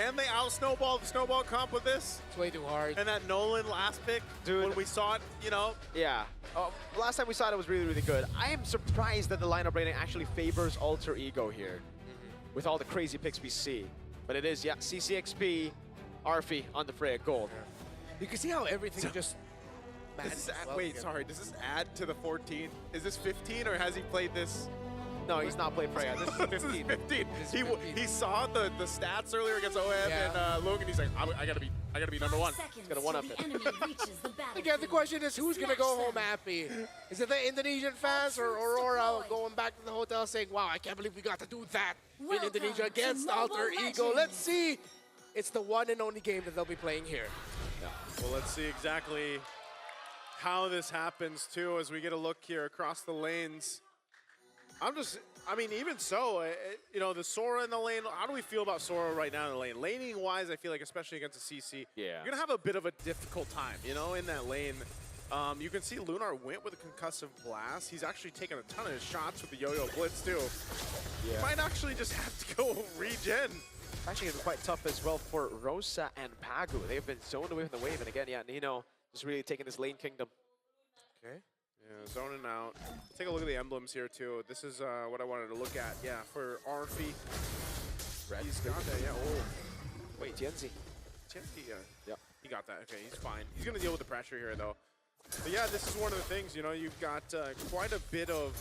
Can they out-snowball the snowball comp with this? It's way too hard. And that Nolan last pick, Dude. when we saw it, you know? Yeah. Last time we saw it was really, really good. I am surprised that the lineup rating actually favors Alter Ego here with all the crazy picks we see. But it is, yeah, CCXP, Arfi on the Freya Gold. You can see how everything just... Does this wait, sorry, does this add to the 14? Is this 15 or has he played this? No, he's not playing Freya. This is 15. This is 15. This is 15. He saw the stats earlier against OM and Logan. He's like, I gotta be number one. He's gonna one up it. Again, the question is, who's gonna go home happy? Is it the Indonesian fans or Aurora going back to the hotel saying, "Wow, I can't believe we got to do that in Indonesia against Alter Ego"? Let's see. It's the one and only game that they'll be playing here. Well, let's see exactly how this happens too as we get a look here across the lanes. I mean, even so, you know, the Sora in the lane, how do we feel about Sora right now in the lane? Laning-wise, I feel like, especially against a CC, yeah, you're going to have a bit of a difficult time, you know, in that lane. You can see Lunar went with a concussive blast. He's actually taken a ton of his shots with the Yo-Yo Blitz, too. Yeah. He might actually just have to go regen. Actually, it's quite tough as well for Rosa and Pagu. They've been zoned away from the wave, and again, yeah, Nino just really taking this lane kingdom. Okay. Yeah, zoning out. Take a look at the emblems here, too. This is what I wanted to look at. Yeah, for Arfi. He's got that, yeah. Oh. Wait, Tienzi. Tienzi, yeah. Yep. He got that. Okay, he's fine. He's going to deal with the pressure here, though. But yeah, this is one of the things, you know, you've got quite a bit of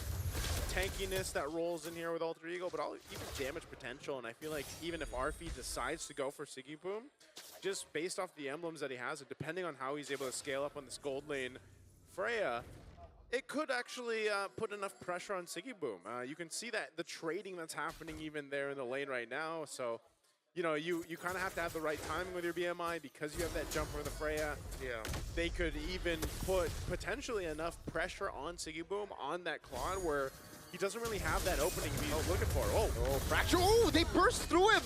tankiness that rolls in here with Alter Ego, but even damage potential. And I feel like even if Arfi decides to go for Siggy Boom, just based off the emblems that he has, and depending on how he's able to scale up on this gold lane, Freya, it could actually put enough pressure on Siggy Boom. You can see that the trading that's happening even there in the lane right now. So, you know, you kind of have to have the right timing with your BMI because you have that jump for the Freya. Yeah. They could even put potentially enough pressure on Siggy Boom on that Claude where he doesn't really have that opening he's looking for. Oh, fracture. Oh, they burst through him.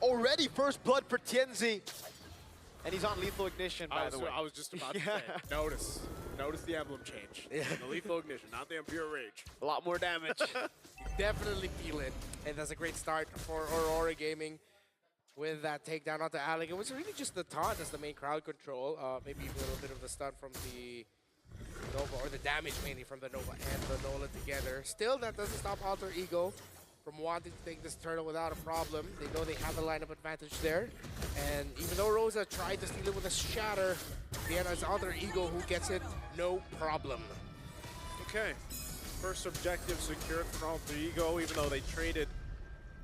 Already first blood for Tienzi. And he's on lethal ignition, by the way. I was just about to say, notice the emblem change. Yeah. The lethal ignition, not the Impure Rage. A lot more damage. Definitely feel it. And that's a great start for Aurora Gaming with that takedown onto Alec. It was really just the taunt as the main crowd control. Maybe a little bit of the stun from the Nova, or the damage mainly from the Nova and the Nola together. Still, that doesn't stop Alter Ego from wanting to take this turtle without a problem. They know they have the lineup advantage there. And even though Rosa tried to steal it with a shatter, the end it's Alter Ego who gets it, no problem. Okay, first objective secured for Alter Ego, even though they traded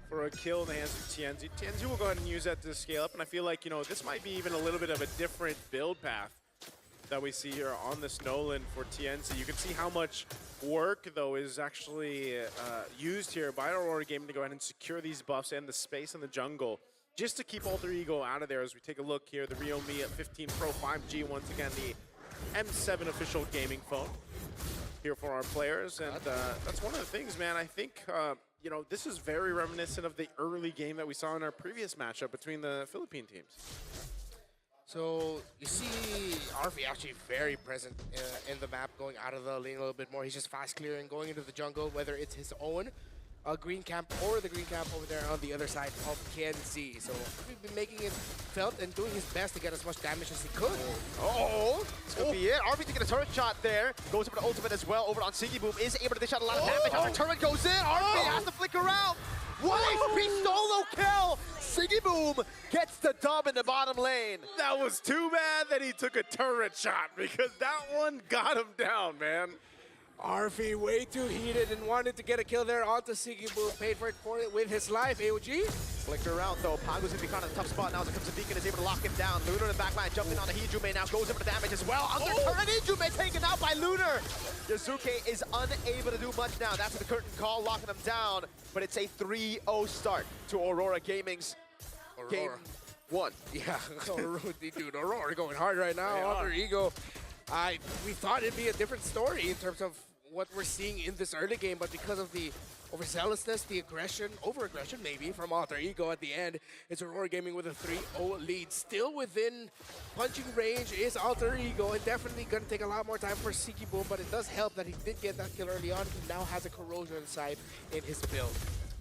for a kill in the hands of Tienzi. Tienzi will go ahead and use that to scale up, and I feel like, you know, this might be even a little bit of a different build path that we see here on this Nolan for Tienzi. You can see how much work, though, is actually used here by Aurora Gaming to go ahead and secure these buffs and the space in the jungle just to keep Alter Ego out of there as we take a look here. The Realme at 15 Pro 5G, once again, the M7 official gaming phone here for our players. And that's one of the things, man, I think, you know, this is very reminiscent of the early game that we saw in our previous matchup between the Philippine teams. So you see Arfi actually very present in the map, going out of the lane a little bit more. He's just fast clearing, going into the jungle, whether it's his own green camp or the green camp over there on the other side of Tienzi. So he's been making it felt and doing his best to get as much damage as he could. Oh, this could be it. Arfi taking a turret shot there. Goes over the ultimate as well over on Siggy Boom. Is able to dish out a lot of damage. After turret goes in, Arfi has to flicker out. 1 HP solo kill! Siggy Boom gets the dub in the bottom lane. That was too bad that he took a turret shot because that one got him down, man. Arfi way too heated and wanted to get a kill there onto Siggy Boom. Paid for it with his life. AOG? Flicker around though. Pagu's gonna be kind of a tough spot now as it comes to Beacon, is able to lock him down. Lunar in the back line, jumping on the Hijume now, goes in for the damage as well. Under turret, Hijume taken out by Lunar. Yasuke is unable to do much now. That's the curtain call, locking him down. But it's a 3-0 start to Aurora Gaming's game 1. Yeah, dude, Aurora going hard right now. Alter Ego. We thought it'd be a different story in terms of what we're seeing in this early game, but because of the overzealousness, the aggression, over-aggression maybe, from Alter Ego at the end, it's Aurora Gaming with a 3-0 lead. Still within punching range is Alter Ego, and definitely going to take a lot more time for Siggy Boom, but it does help that he did get that kill early on. He now has a corrosion side in his build.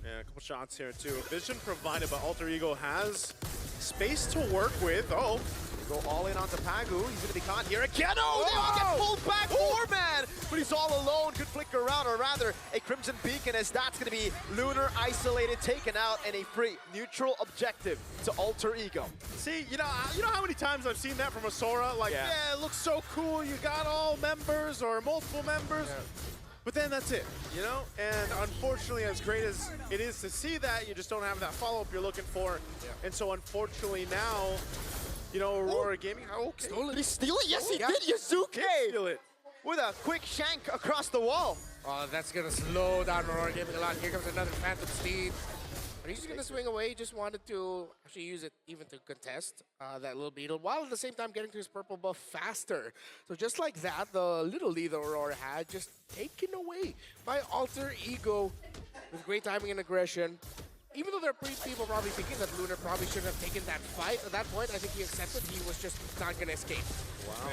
Yeah, a couple shots here too. Vision provided, but Alter Ego has space to work with. Oh, Go all in onto Pagu. He's going to be caught here again. Oh, they all get pulled back. 4-man. But he's all alone. Could flicker around, or rather, a Crimson Beacon, as that's going to be Lunar isolated, taken out, and a free neutral objective to Alter Ego. see, you know how many times I've seen that from a Sora? Like, Yeah. yeah, it looks so cool. You got all members or multiple members. Yeah. But then that's it, you know? And unfortunately, as great as it is to see that, you just don't have that follow-up you're looking for. Yeah. And so unfortunately now, you know, Arora Gaming, okay. Did he steal it? Yes, he Yeah. did. Yuzuke Steal it. with a quick shank across the wall. Oh, that's gonna slow down Arora Gaming a lot. Here comes another Phantom Steed. But he's just gonna swing away. He just wanted to actually use it even to contest that little beetle, while at the same time getting to his purple buff faster. So just like that, the little lead that Arora had just taken away by Alter Ego with great timing and aggression. Even though there are people probably thinking that Lunar probably shouldn't have taken that fight, at that point I think he accepted he was just not gonna escape. Wow.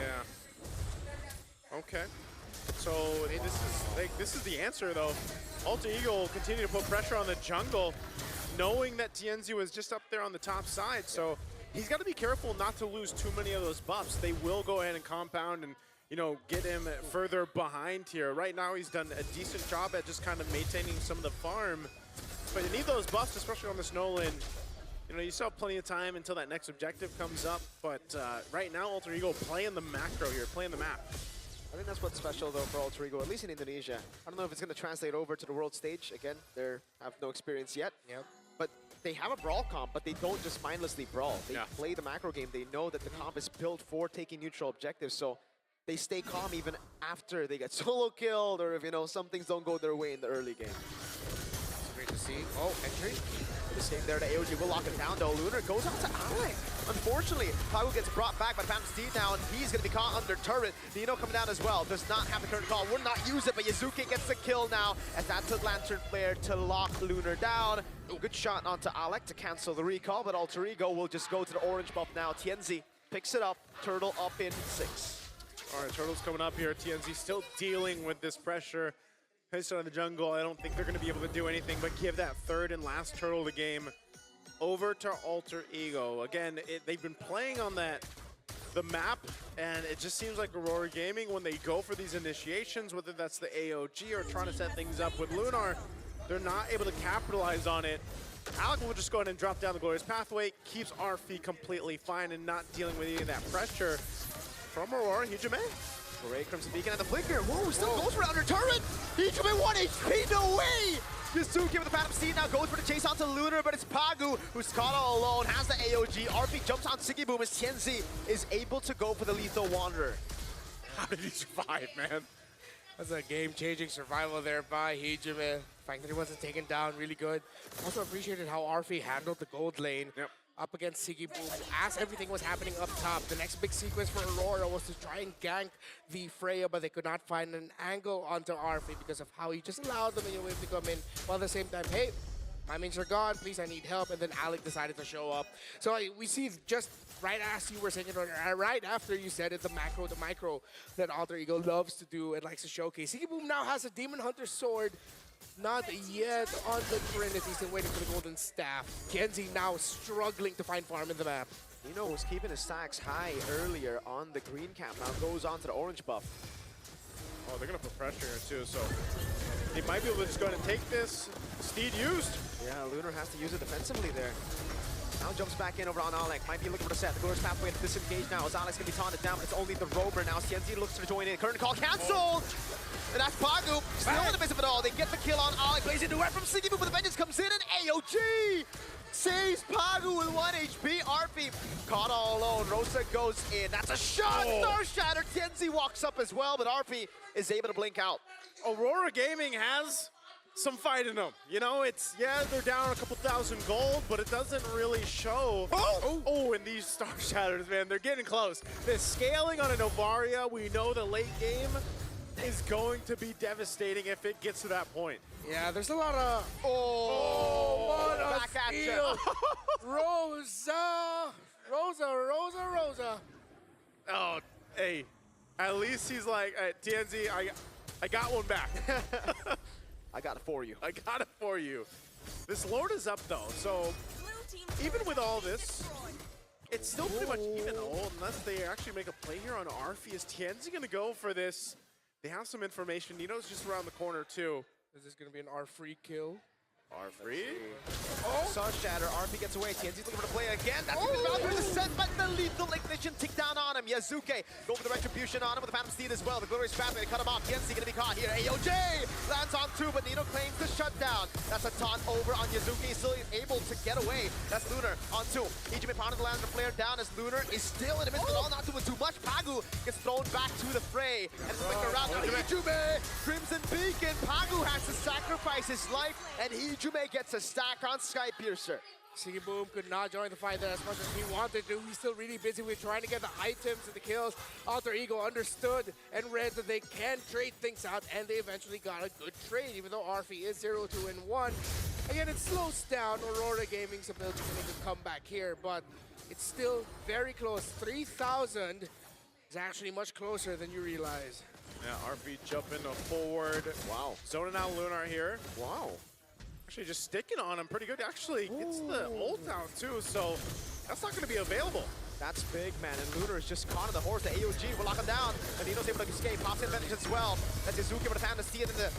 Yeah. Okay. So this is the answer though. Alter Ego will continue to put pressure on the jungle, knowing that TNZ was just up there on the top side. So he's got to be careful not to lose too many of those buffs. They will go ahead and compound and, you know, get him further behind here. Right now he's done a decent job at just kind of maintaining some of the farm. But you need those buffs, especially on this Nolan. You know, you still have plenty of time until that next objective comes up. But right now, Alter Ego playing the macro here, playing the map. I think that's what's special, though, for Alter Ego, at least in Indonesia. I don't know if it's going to translate over to the world stage. Again, they have no experience yet. Yep. But they have a brawl comp, but they don't just mindlessly brawl. They Yeah. play the macro game. They know that the comp is built for taking neutral objectives, so they stay calm even after they get solo killed, or if, you know, some things don't go their way in the early game. It's great to see. Oh, entry. The same there, the AOG will lock it down, though. Lunar goes out to Alec. Unfortunately, Pagu gets brought back by Phantom Steed now, and he's going to be caught under turret. Nino coming down as well. Does not have the current call. Would not use it, but Yuzuki gets the kill now, as that's a Lantern Flare to lock Lunar down. Good shot onto Alec to cancel the recall, but Alter Ego will just go to the orange buff now. TNZ picks it up. Turtle up in 6. All right, Turtle's coming up here. TNZ still dealing with this pressure. Based on the jungle, I don't think they're going to be able to do anything but give that third and last Turtle of the game over to Alter Ego. Again, they've been playing on the map, and it just seems like Arora Gaming, when they go for these initiations, whether that's the AOG or trying to set things up with Lunar, they're not able to capitalize on it. Alec will just go ahead and drop down the Glorious Pathway, keeps RF completely fine and not dealing with any of that pressure from Aurora. Hijime. Ray Crimson Beacon at the flicker. Whoa, still goes for under turret. Hijime 1 HP, no way! Yuzuki with the Phantom Steed now goes for the chase onto Lunar, but it's Pagu who's caught all alone, has the AOG. RP jumps on Siggy Boom as Tienzi is able to go for the Lethal Wanderer. How did he survive, man? That's a game-changing survival there by Hijime. The fact that he wasn't taken down, really good. Also appreciated how Arfi handled the gold lane. Yep. Up against Siggy Boom. As everything was happening up top, the next big sequence for Arora was to try and gank the Freya, but they could not find an angle onto Arfi because of how he just allowed the minion wave to come in, while at the same time, hey, my minions are gone, please, I need help, and then Alec decided to show up. So we see just right as you were saying it, right after you said it, the macro, the micro that Alter Ego loves to do and likes to showcase. Siggy Boom now has a Demon Hunter sword. Not yet on the Trinity, still waiting for the golden staff. Kenzie now struggling to find farm in the map. Nino was keeping his stacks high earlier on the green cap, now goes on to the orange buff. Oh, they're going to put pressure here, too, so they might be able to just go ahead and take this. Steed used. Yeah, Lunar has to use it defensively there. Now jumps back in over on Alec. Might be looking for the set. The Glorious Pathway to disengage now as Alex can be taunted down, but it's only the Roamer now. Tienzi looks to join in. Current call canceled! And that's Pagu. Still in the midst of it all. They get the kill on Alec. Plays into it from Siggy Boom, but the vengeance comes in, and AOG saves Pagu with 1 HP. RP caught all alone. Rosa goes in. That's a shot! Star Shatter. Tienzi walks up as well, but RP is able to blink out. Aurora Gaming has some fight in them. You know, it's, yeah, they're down a couple thousand gold, but it doesn't really show. Oh, and these Star Shatters, man, they're getting close. The scaling on a Novaria, we know the late game is going to be devastating if it gets to that point. Yeah, there's a lot of... what a back at steal! ya. Rosa. Oh, hey, at least he's like, TNZ, I got one back. I got it for you. I got it for you. This Lord is up, though, so even with all this, It's still pretty much even, unless they actually make a play here on Arfi. Is TNZ going to go for this? They have some information. Nino's just around the corner, too. Is this going to be an R-free kill? Arfi? Sun Shatter, RP gets away. TNZ's looking for the play again. That's going to be Valkyrie descent, but the lethal ignition tick down on him. Yazuke go for the retribution on him with the Phantom Steed as well. The glorious path, they cut him off. TNZ going to be caught here. AOJ lands on two, but Nino claims the shutdown. That's a taunt over on Yazuke. He's still able to get away. That's Lunar on two. EGB pounding the land the flare down as Lunar is still in the midst of it all, not doing too much. Pagu gets thrown back to the fray. And flicker around now. Ijume, Crimson Beacon. Pagu has to sacrifice his life, and Ijume gets a stack on Skypiercer. Siggy Boom could not join the fight there as much as he wanted to. He's still really busy with trying to get the items and the kills. Alter Ego understood and read that they can trade things out, and they eventually got a good trade, even though Arfi is 0-2-1. Again, it slows down Arora Gaming's ability to make a comeback here, but it's still very close. 3,000 is actually much closer than you realize. Yeah, Arfi jumping forward. Wow. Zoning out Lunar here. Wow. Actually just sticking on him pretty good. Actually gets the ult out too, so that's not going to be available. That's big, man. And Lunar is just caught on the horse. The AOG will lock him down. And Nino's able to escape. Pops in advantage as well. That's Izuki with a Phantom Steed and the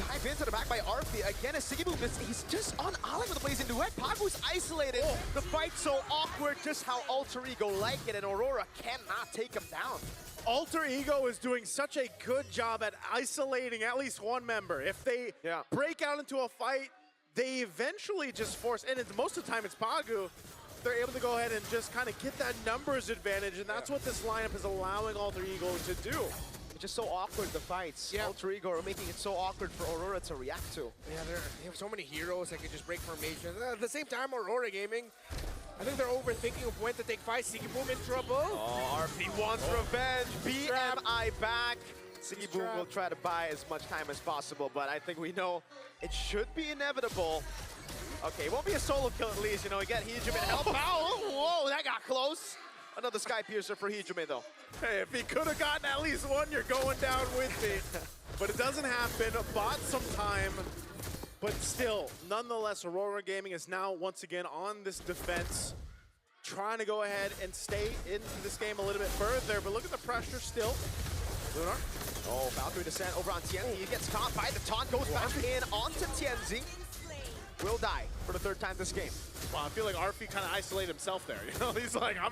dive into the back by Arfi. Again, as Siggy Boom, he's just on Alec with the blazing duet. Pagu's isolated. The fight's so awkward. Just how Alter Ego like it. And Arora cannot take him down. Alter Ego is doing such a good job at isolating at least one member. If they break out into a fight, they eventually just force, and most of the time it's Pagu, they're able to go ahead and just kind of get that numbers advantage, and that's what this lineup is allowing Alter Ego to do. It's just so awkward, the fights. Alter Ego are making it so awkward for Arora to react to. Yeah, they have so many heroes that can just break formation. At the same time, Arora Gaming, I think they're overthinking of when to take fights. Siggy Boom in trouble. Oh, RP wants revenge. BMI back. Siggy Boom will try to buy as much time as possible, but I think we know it should be inevitable. Okay, it won't be a solo kill at least, you know, again, Hijume help out. Whoa, that got close. Another Skypiercer for Hijume though. Hey, if he could have gotten at least one, you're going down with me. But it doesn't happen. Bought some time. But still, nonetheless, Arora Gaming is now once again on this defense, trying to go ahead and stay into this game a little bit further. But look at the pressure still. Lunar. Oh, Valkyrie descent over on TNZ. He gets caught by the taunt, goes back in onto TNZ. Will die for the third time this game. Wow, I feel like Arfi kind of isolated himself there. You know, he's like, I'm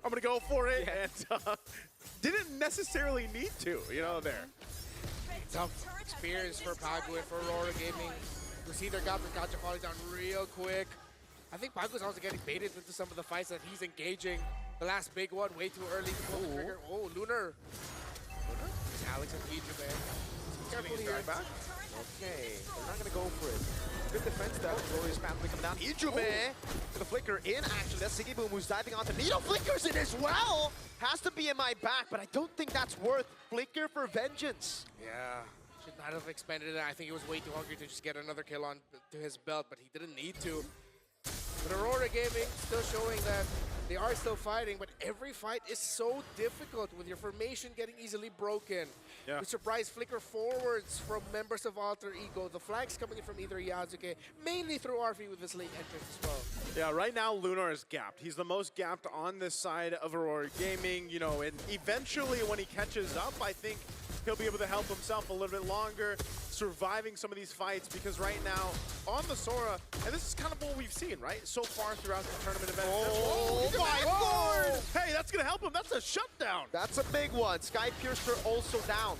gonna go for it, and didn't necessarily need to, you know, there. Tough experience for Pagu and for Arora Gaming. You see their gotcha falling down real quick. I think Pagu's also getting baited into some of the fights that he's engaging. The last big one, way too early to pull the trigger. Oh, Lunar. It's Alex and Ijume. Careful here. Back. Okay, they're not gonna go for it. Good defense though. Glorious path coming down. Ijume with a flicker in actually. That's Siggy Boom who's diving onto Nino. Flickers in as well. Has to be in my back, but I don't think that's worth flicker for vengeance. Yeah. Should not have expended it. I think he was way too hungry to just get another kill on to his belt, but he didn't need to. But Arora Gaming still showing that they are still fighting, but every fight is so difficult with your formation getting easily broken. Yeah. We surprise flicker forwards from members of Alter Ego. The flags coming in from either Yazuke, mainly through Arfi with his late entrance as well. Yeah, right now Lunar is gapped. He's the most gapped on this side of Arora Gaming, you know, and eventually when he catches up, I think he'll be able to help himself a little bit longer, surviving some of these fights, because right now on the Sora, and this is kind of what we've seen, right, so far throughout the tournament event. Oh my lord! Hey, that's gonna help him. That's a shutdown. That's a big one. Skypiercer also down.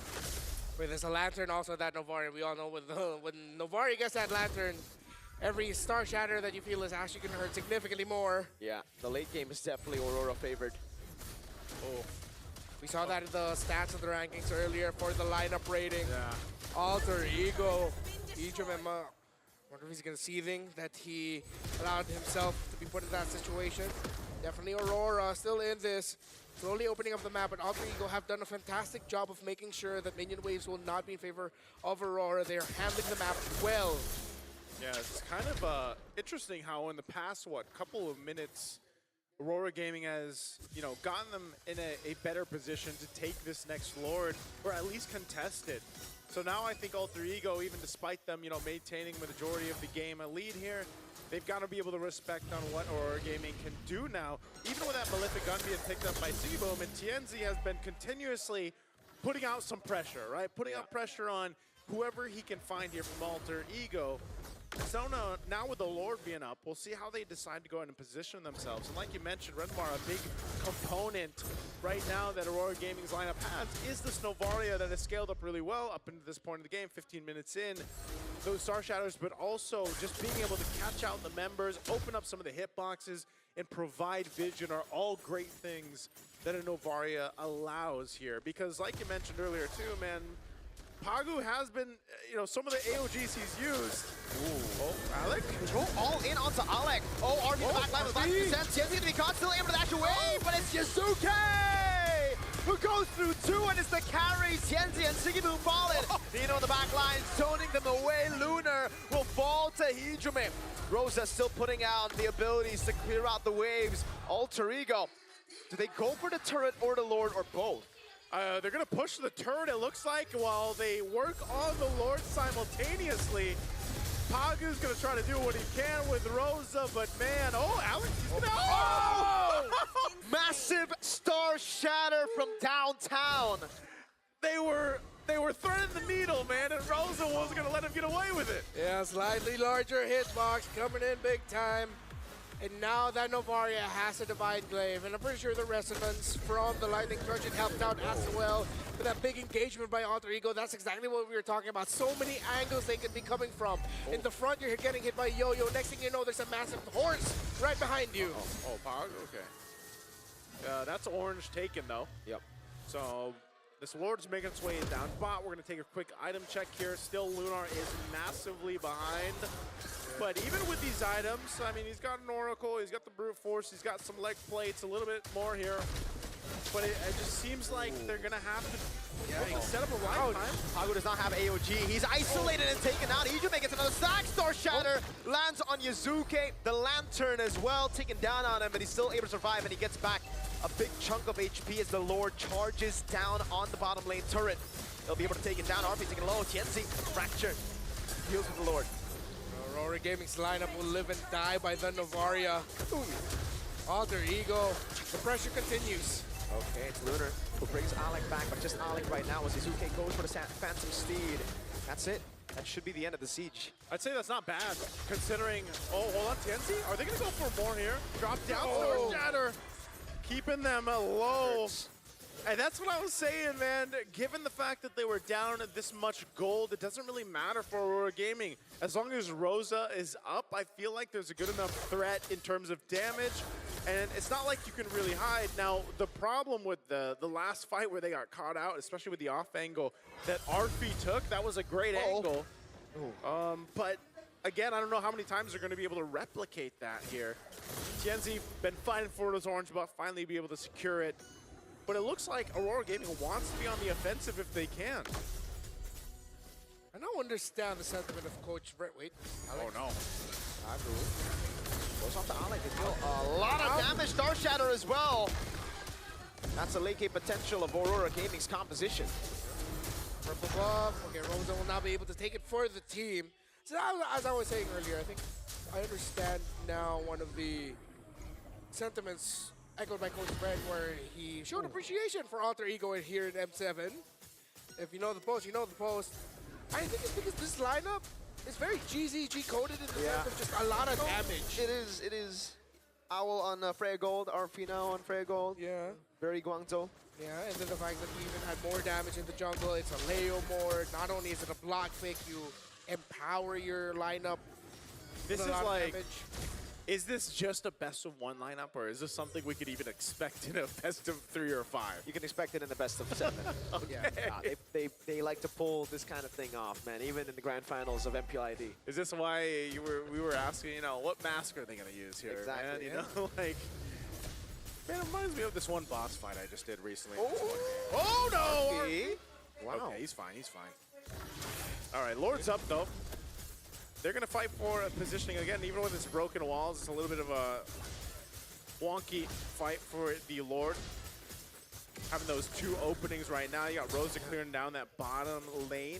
Wait, there's a lantern also that Novari. We all know when Novari gets that lantern, every star shatter that you feel is actually going to hurt significantly more. Yeah, the late game is definitely Arora favored. Oh. We saw that in the stats of the rankings earlier for the lineup rating. Yeah. Alter Ego. Ijume, wonder if he's going to seething that he allowed himself to be put in that situation. Definitely Arora still in this. Slowly opening up the map, but Alter Ego have done a fantastic job of making sure that minion waves will not be in favor of Arora. They're handling the map well. Yeah, it's kind of interesting how in the past, couple of minutes, Arora Gaming has, you know, gotten them in a better position to take this next Lord, or at least contest it. So now I think Alter Ego, even despite them, you know, maintaining the majority of the game, a lead here, they've got to be able to respect on what Arora Gaming can do now. Even with that Malefic gun being picked up by Seaboom, and TNZ has been continuously putting out some pressure, right? Putting out pressure on whoever he can find here from Alter Ego. So now with the Lord being up, we'll see how they decide to go ahead and position themselves. And like you mentioned, Redmar, a big component right now that Arora Gaming's lineup has is this Novaria that has scaled up really well up into this point of the game, 15 minutes in. Those Star Shatters, but also just being able to catch out the members, open up some of the hitboxes, and provide vision are all great things that a Novaria allows here. Because like you mentioned earlier too, man, Pagu has been, some of the AOGs he's used. Ooh. Oh, Alec? They go all in onto Alec. Oh, RB the back line with 5%. Tienzi gonna be caught, still able to dash away, but it's Yazuke who goes through 2 and is the carry. Tienzi and Sigibu falling. Nino on the back line, zoning them away. Lunar will fall to Hijume. Rosa still putting out the abilities to clear out the waves. Alter Ego. Do they go for the turret or the Lord or both? They're going to push the turret, it looks like, while they work on the Lord simultaneously. Pagu's going to try to do what he can with Rosa, but man, Alex, he's going to... Oh! Massive Star Shatter from downtown. They were threading the needle, man, and Rosa wasn't going to let him get away with it. Yeah, slightly larger hitbox coming in big time. And now that Novaria has a Divine Glaive, and I'm pretty sure the Resonance from the Lightning Trojan helped out as well. With that big engagement by Alter Ego, that's exactly what we were talking about. So many angles they could be coming from. In the front, you're getting hit by Yo-Yo. Next thing you know, there's a massive horse right behind you. Oh, Pog? Okay. That's orange taken, though. Yep. So this Lord's making its way down bot. We're going to take a quick item check here. Still, Lunar is massively behind. But even with these items, I mean, he's got an Oracle, he's got the Brute Force, he's got some leg plates, a little bit more here. But it just seems like they're going to have to set up a lifetime. Pagu does not have AOG. He's isolated and taken out. Ijume gets another stack. Star Shatter lands on Yazuke. The Lantern as well, taken down on him, but he's still able to survive, and he gets back a big chunk of HP as the Lord charges down on the bottom lane turret. They'll be able to take it down. RP taking low. Tienzi, fractured. Deals with the Lord. Arora Gaming's lineup will live and die by the Novaria. Alter Ego, the pressure continues. Okay, it's Lunar who brings Alec back, but just Alec right now as Yazuke goes for the Phantom Steed. That's it. That should be the end of the siege. I'd say that's not bad, considering... Oh, hold on, Tienzi? Are they going to go for more here? Drop down, Star Shatter, keeping them low. And that's what I was saying, man. Given the fact that they were down at this much gold, it doesn't really matter for Arora Gaming. As long as Rosa is up, I feel like there's a good enough threat in terms of damage. And it's not like you can really hide. Now, the problem with the last fight where they got caught out, especially with the off angle that Arfi took, that was a great angle. But again, I don't know how many times they're going to be able to replicate that here. Tienzi been fighting for those orange buff, finally be able to secure it. But it looks like Arora Gaming wants to be on the offensive if they can. I don't understand the sentiment of Coach Brett. Wait, Alex. Oh no. Goes off to Alec. They deal a lot of damage. Star Shatter as well. That's the late game potential of Arora Gaming's composition. Purple buff. Okay, Rosa will now be able to take it for the team. So as I was saying earlier, I think I understand now one of the sentiments echoed by Coach Brett, where he showed appreciation for Alter Ego here in M7. If you know the post, you know the post. I think it's because this lineup is very GZG coded in the sense of just a lot of damage. It is Owl on Freya Gold, Arfino on Freya Gold. Yeah. Very Guangzhou. Yeah, and then the fact that we even had more damage in the jungle. It's a Leo more. Not only is it a block pick, you empower your lineup. This is a lot of like... damage. Is this just a best of one lineup, or is this something we could even expect in a best of 3 or 5? You can expect it in the best of 7. Okay. They like to pull this kind of thing off, man, even in the grand finals of MPLID. Is this why we were asking, what mask are they going to use here, Exactly, man? Like, man, it reminds me of this one boss fight I just did recently. Oh, Oh, no! okay. Wow. Okay, he's fine, he's fine. All right, Lord's up, though. They're going to fight for a positioning again, even with its broken walls. It's a little bit of a wonky fight for the Lord. Having those 2 openings right now. You got Rosa clearing down that bottom lane.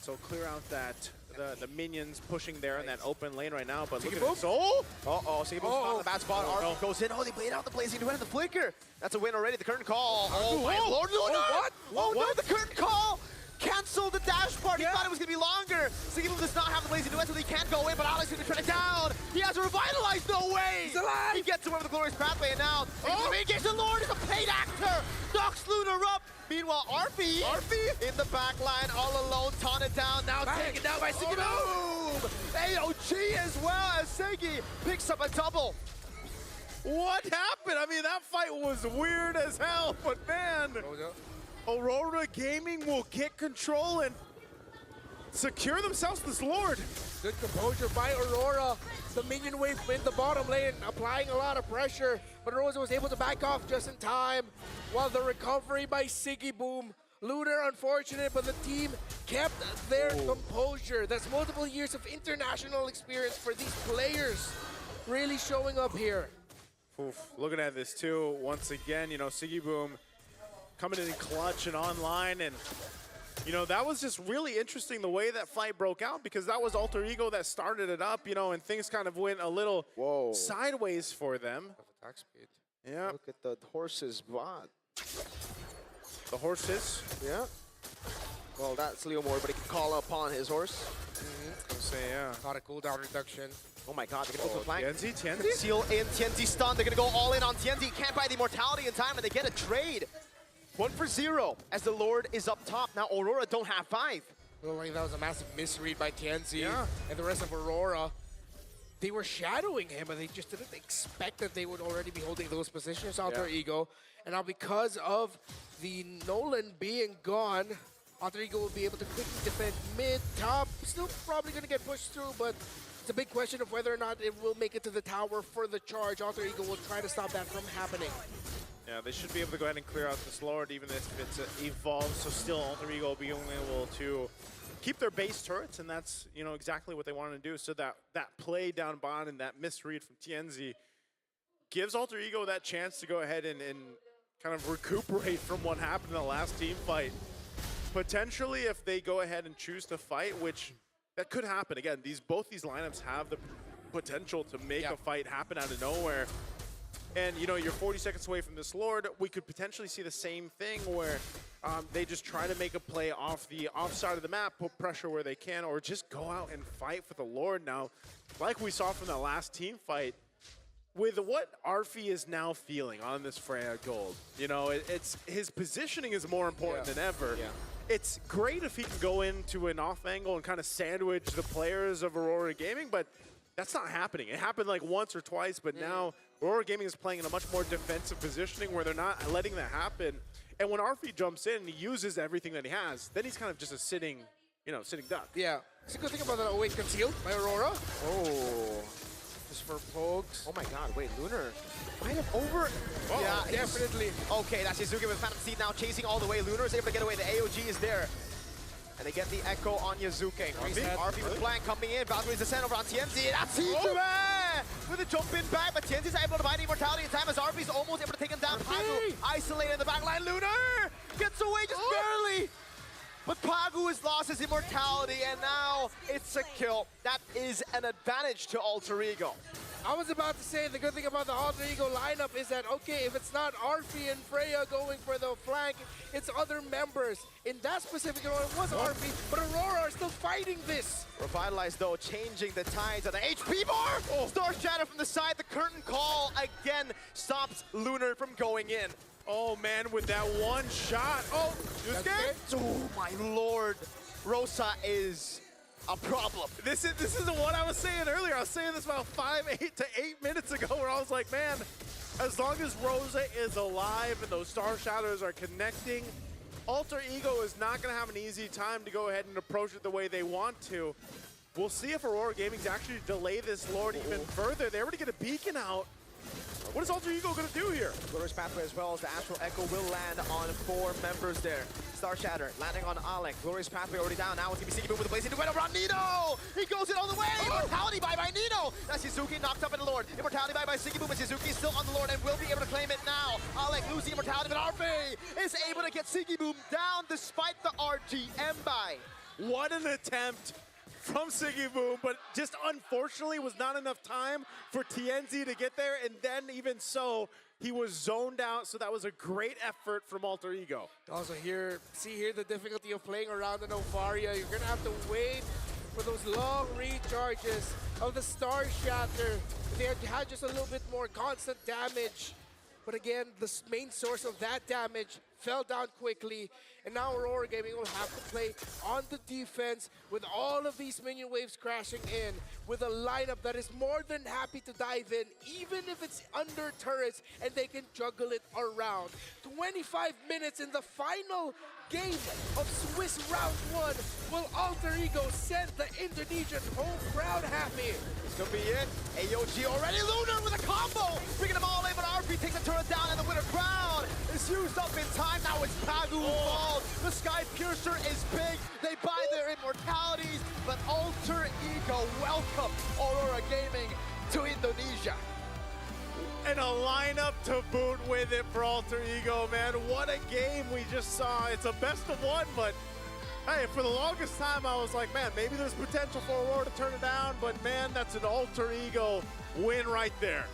So clear out that the minions pushing there in that open lane right now. But look at Boom. it. Soul? Uh-oh, Siggy Boom's not in the bad spot. Oh, Arfi goes in. Oh, they bait out the Blazing Duet and the Flicker. That's a win already. The curtain call. Oh, my Whoa. lord. Lunar! Oh, what? Oh, no, the curtain call! Cancel the dash part. He thought it was going to be longer. Siggy Boom does not have the Blazing Duet, so he can't go in, but Alex is going to turn it down. He has a Revitalize. No way! He's alive! He gets away with the Glorious Pathway, and now Siggy Boom engaged the Lord is a paid actor. Knocks Lunar up. Meanwhile, Arfi in the back line, all alone, taunted down. Now taken down by Siggy Boom. AOG as well as Siggy picks up a double. What happened? I mean, that fight was weird as hell, but man, Arora Gaming will get control and secure themselves this Lord. Good composure by Arora. The minion wave in the bottom lane, applying a lot of pressure, but Rosa was able to back off just in time, while the recovery by Siggy Boom. Lunar, unfortunate, but the team kept their composure. That's multiple years of international experience for these players really showing up here. Oof, looking at this too, once again, you know, Siggy Boom coming in clutch and online, and you know, that was just really interesting the way that fight broke out, because that was Alter Ego that started it up, you know, and things kind of went a little sideways for them. Attack speed. Yeah. Look at the horse's bot. The horses. Yeah. Well, that's Leo Moore, but he can call upon his horse. I'll say, yeah. Not a cooldown reduction. Oh my god, they're going to go to the flank. Tienzi? Seal in, Tienzi stun. They're going to go all in on Tienzi. Can't buy the immortality in time, and they get a trade. 1 for 0 as the Lord is up top. Now Arora don't have 5. Well, like that was a massive misread by Tienzi and the rest of Arora. They were shadowing him, but they just didn't expect that they would already be holding those positions, Alter Ego. And now because of the Nolan being gone, Alter Ego will be able to quickly defend mid, top. Still probably going to get pushed through, but it's a big question of whether or not it will make it to the tower for the charge. Alter Ego will try to stop that from happening. Yeah, they should be able to go ahead and clear out this Lord, even if it's evolved. So still, Alter Ego will be only able to keep their base turrets, and that's, you know, exactly what they want to do. So that play down bottom and that misread from Tienzi gives Alter Ego that chance to go ahead and kind of recuperate from what happened in the last team fight. Potentially, if they go ahead and choose to fight, which that could happen. Again, both these lineups have the potential to make a fight happen out of nowhere. And, you know, you're 40 seconds away from this Lord. We could potentially see the same thing where they just try to make a play off the offside of the map, put pressure where they can, or just go out and fight for the Lord. Now, like we saw from the last team fight, with what Arfi is now feeling on this Freya Gold, you know, it's his positioning is more important than ever. Yeah. It's great if he can go into an off angle and kind of sandwich the players of Arora Gaming, but that's not happening. It happened like once or twice, but now Arora Gaming is playing in a much more defensive positioning where they're not letting that happen. And when Arfi jumps in and he uses everything that he has, then he's kind of just a sitting, you know, sitting duck. Yeah. It's a good thing about that. Oh, wait, concealed by Arora. Oh. Just for pokes. Oh my god, wait, Lunar might have over. Oh, yeah, definitely. Okay, that's Shizuki with Phantom Seed now chasing all the way. Lunar is able to get away. The AOG is there. And they get the echo on Yazuke. Arfi with flank coming in. Valkyrie's descent over on Tienzi. That's Hijume with a jump in back, but Tienzi's able to buy the immortality in time as Arfi's almost able to take him down. Pagu isolated in the back line. Lunar gets away just barely. But Pagu has lost his immortality, and now it's a kill. That is an advantage to Alter Ego. I was about to say the good thing about the Alter Ego lineup is that, okay, if it's not Arfi and Freya going for the flank, it's other members. In that specific role, it was Arfi, but Arora are still fighting this. Revitalize, though, changing the tides of the HP bar. Star Shadow from the side. The curtain call again stops Lunar from going in. Oh, man, with that one shot. Oh, oh, my lord. Rosa is a problem. This is what I was saying earlier. I was saying this about 8 to 8 minutes ago where I was like, man, as long as Rosa is alive and those Star Shadows are connecting, Alter Ego is not going to have an easy time to go ahead and approach it the way they want to. We'll see if Arora Gaming's actually delay this Lord even further. They already get a beacon out. What is Alter Ego going to do here? Glorious Pathway as well as the Astral Echo will land on 4 members there. Star Shatter landing on Alec. Glorious Pathway already down. Now it's going to be Siggy Boom with the Blazing Duet over on Nino. He goes in all the way. Immortality by Nino. That's Shizuki knocked up in the Lord. Immortality by Siggy Boom, and Shizuki is still on the Lord and will be able to claim it now. Alec losing immortality, but Arfi is able to get Siggy Boom down despite the RGM buy. What an attempt from Siggy Boom, but just unfortunately was not enough time for TNZ to get there, and then even so, he was zoned out, so that was a great effort from Alter Ego. Also see here the difficulty of playing around the Novaria. You're gonna have to wait for those long recharges of the Star Shatter. They had just a little bit more constant damage. But again, the main source of that damage fell down quickly, and now Arora Gaming will have to play on the defense with all of these minion waves crashing in, with a lineup that is more than happy to dive in, even if it's under turrets, and they can juggle it around. 25 minutes in the final game of Swiss Round 1. Will Alter Ego send the Indonesian home crowd happy? This could be it. AOG already. Lunar with a combo. Bringing them all in, but RP takes the turret down, and the winner crown is used up in time. Now it's Pagu who falls. The Sky Piercer is big. They buy their immortalities, but Alter Ego welcome Arora Gaming to Indonesia. And a lineup to boot with it for Alter Ego, man. What a game we just saw. It's a best of one, but hey, for the longest time I was like, man, maybe there's potential for Arora to turn it down, but man, that's an Alter Ego win right there.